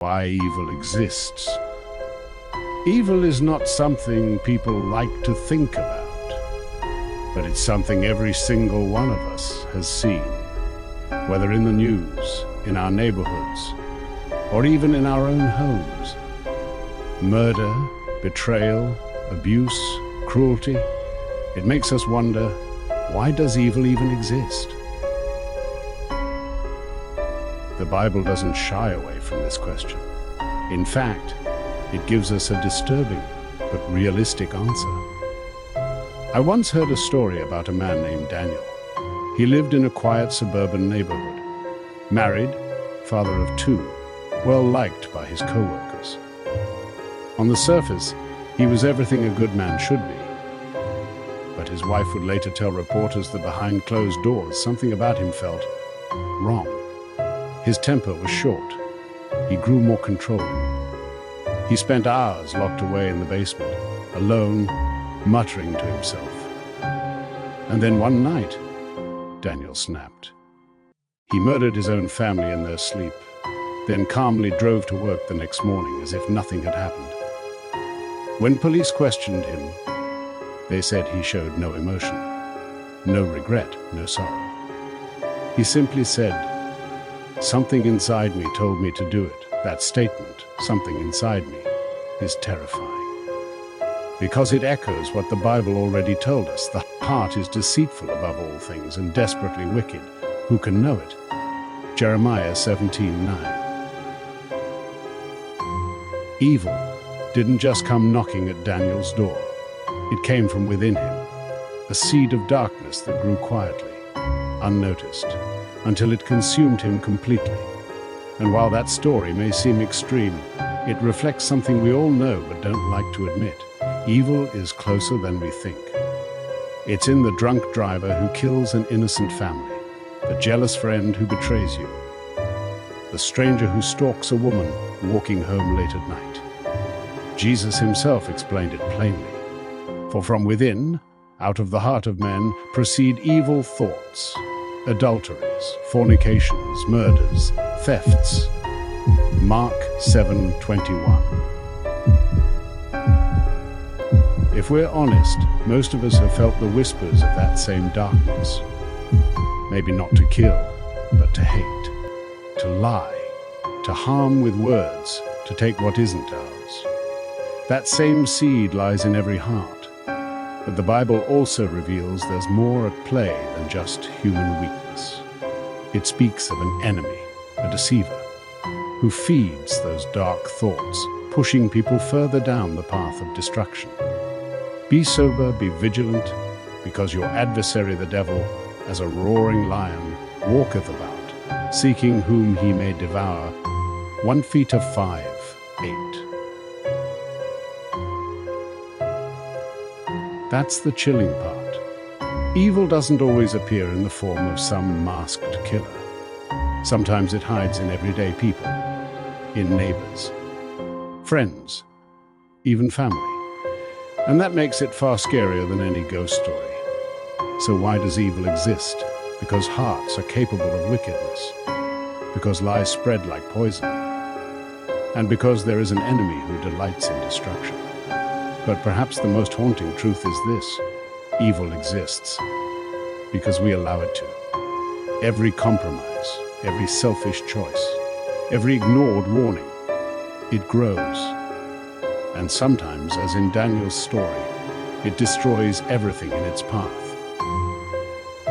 why evil exists. Evil is not something people like to think about, but it's something every single one of us has seen, whether in the news, in our neighborhoods, or even in our own homes. Murder, betrayal, abuse, cruelty. It makes us wonder, why does evil even exist? The Bible doesn't shy away from this question. In fact, it gives us a disturbing but realistic answer. I once heard a story about a man named Daniel. He lived in a quiet suburban neighborhood, married, father of two, well liked by his co-workers. On the surface, he was everything a good man should be. But his wife would later tell reporters that behind closed doors, something about him felt wrong. His temper was short. He grew more controlling. He spent hours locked away in the basement, alone, muttering to himself. And then one night, Daniel snapped. He murdered his own family in their sleep, then calmly drove to work the next morning as if nothing had happened. When police questioned him, they said he showed no emotion, no regret, no sorrow. He simply said, "Something inside me told me to do it." That statement, "something inside me," is terrifying, because it echoes what the Bible already told us. The heart is deceitful above all things and desperately wicked. Who can know it? Jeremiah 17:9. Evil didn't just come knocking at Daniel's door. It came from within him, a seed of darkness that grew quietly, unnoticed, until it consumed him completely. And while that story may seem extreme, it reflects something we all know but don't like to admit. Evil is closer than we think. It's in the drunk driver who kills an innocent family, the jealous friend who betrays you, the stranger who stalks a woman walking home late at night. Jesus himself explained it plainly. For from within, out of the heart of men, proceed evil thoughts, adulteries, fornications, murders, thefts. Mark 7:21. If we're honest, most of us have felt the whispers of that same darkness. Maybe not to kill, but to hate, to lie, to harm with words, to take what isn't ours. That same seed lies in every heart. But the Bible also reveals there's more at play than just human weakness. It speaks of an enemy, a deceiver, who feeds those dark thoughts, pushing people further down the path of destruction. Be sober, be vigilant, because your adversary the devil, as a roaring lion, walketh about, seeking whom he may devour. 1 Peter 5:8. That's the chilling part. Evil doesn't always appear in the form of some masked killer. Sometimes it hides in everyday people, in neighbors, friends, even family. And that makes it far scarier than any ghost story. So why does evil exist? Because hearts are capable of wickedness, because lies spread like poison, and because there is an enemy who delights in destruction. But perhaps the most haunting truth is this: evil exists because we allow it to. Every compromise, every selfish choice, every ignored warning, it grows. And sometimes, as in Daniel's story, it destroys everything in its path.